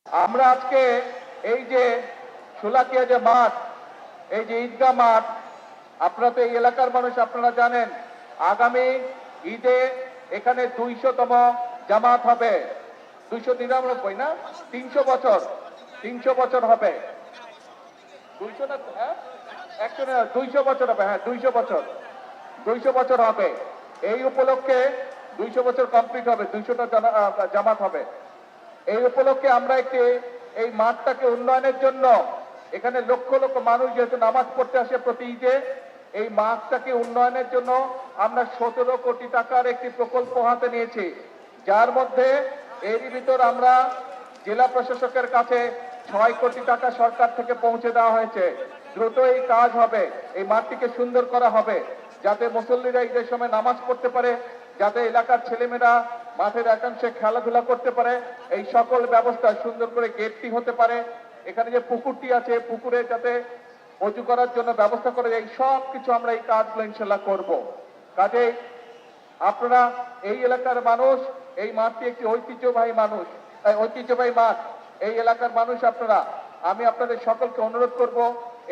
আমরা আজকে এই যে শোলাকিয়া যে মাঠ, এই যে ঈদগাহ মাঠ, আপনারা তো এই এলাকার মানুষ, আপনারা জানেন আগামী ঈদে এখানে 200তম জামাত হবে। 299 না, 300 বছর হবে। 200 না, হ্যাঁ 100 না, 200 বছর হবে। হ্যাঁ 200 বছর হবে। এই উপলক্ষে 200 বছর কমপ্লিট হবে, 200টা জামাত হবে। এই উপলক্ষে আমরা এই মাঠটাকে উন্নয়নের জন্য, এখানে লক্ষ লক্ষ মানুষ যেহেতু নামাজ পড়তে আসে প্রতি ঈদে, এই মাঠটাকে উন্নয়নের জন্য আমরা 17 কোটি টাকার একটি প্রকল্প হাতে নিয়েছি, যার মধ্যে এরই ভিতর আমরা জেলা প্রশাসকের কাছে 6 কোটি টাকা সরকার থেকে পৌঁছে দেওয়া হয়েছে। দ্রুত এই কাজ হবে, এই মাঠটিকে সুন্দর করা হবে, যাতে মুসল্লিরা ঈদের সময় নামাজ পড়তে পারে, যাতে এলাকার ছেলেমেয়েরা মাঠের একাংশে খেলাধুলা করতে পারে, এই সকল ব্যবস্থা সুন্দর করে গেটটি হতে পারে। এখানে যে পুকুরটি আছে, পুকুরে যাতে অজু করার জন্য ব্যবস্থা করে, এই সব কিছু আমরা এই কাজগুলো ইনশাল্লাহ করব। কাজেই আপনারা এই এলাকার মানুষ, এই মাঠটি একটি ঐতিহ্যবাহী মাঠ, এই এলাকার মানুষ আপনারা, আমি আপনাদের সকলকে অনুরোধ করব,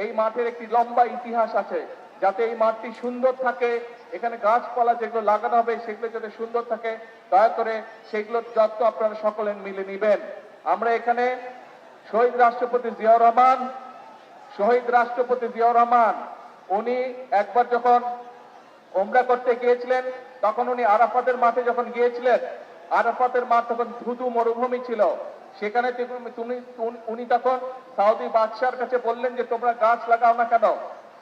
এই মাঠের একটি লম্বা ইতিহাস আছে, যাতে এই মাঠটি সুন্দর থাকে, এখানে গাছপালা যেগুলো লাগানো হবে সেগুলো যাতে সুন্দর থাকে, দয়া করে সেগুলোর যত্ন আপনারা সকলে মিলে নিবেন। আমরা এখানে শহীদ রাষ্ট্রপতি জিয়াউর রহমান উনি একবার যখন ওমরা করতে গিয়েছিলেন, তখন উনি আরাফাতের মাঠে যখন গিয়েছিলেন, আরাফাতের মাঠ তখন ধুধু মরুভূমি ছিল। সেখানে উনি তখন সাউদি বাদশার কাছে বললেন যে তোমরা গাছ লাগাও না কেন?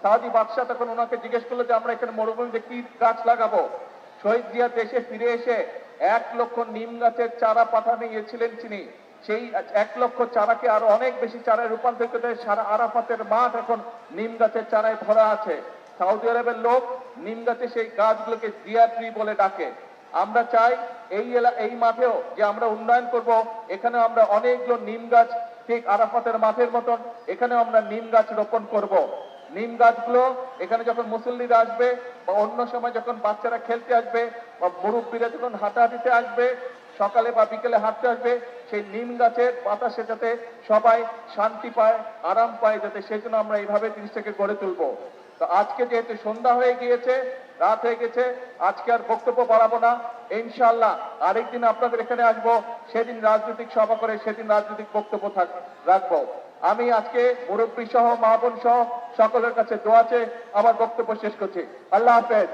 সাউদি বাদশাহ তখন ওনাকে জিজ্ঞেস করলো যে আমরা এখানে মরুভূমিতে কি গাছ লাগাবো? শহীদ জিয়া দেশে ফিরে এসে 1 লক্ষ নিম গাছের চারা পাঠানো গিয়েছিলেন তিনি। সেই 1 লক্ষ চারাকে আরো অনেক বেশি চারায় রূপান্তরিত করে সারা আরাফাতের মাঠ এখন নিম গাছের চারায় ভরা আছে। সৌদি আরবের লোক নিম গাছে সেই গাছগুলোকে জিয়া ট্রি বলে ডাকে। আমরা চাই এই মাঠেও যে আমরা উন্নয়ন করব, এখানে আমরা অনেকগুলো নিম গাছ, ঠিক আরাফাতের মাঠের মতন এখানে আমরা নিম গাছ রোপণ করব। নিম গাছগুলো এখানে যখন মুসল্লিরা আসবে বা অন্য সময় যখন বাচ্চারা খেলতে আসবে বা মুরব্বীরা যখন হাঁটাহাঁটিতে আসবে, সকালে বা বিকেলে হাঁটতে আসবে, সেই নিম গাছের বাতাসে যাতে সবাই শান্তি পায়, আরাম পায়, যাতে সেই জন্য আমরা এইভাবে জিনিসটাকে গড়ে তুলবো। তো আজকে যেহেতু সন্ধ্যা হয়ে গিয়েছে, রাত হয়ে গেছে, আজকে আর বক্তব্য বাড়াবো না। ইনশাআল্লাহ আরেকদিন আপনাদের এখানে আসবো, সেদিন রাজনৈতিক সভা করে সেদিন রাজনৈতিক বক্তব্য রাখবো। আমি আজকে মুরব্বী সহ, মা বোন সহ সকলের কাছে দোয়া চেয়ে আমার বক্তব্য শেষ করছি। আল্লাহ হাফেজ।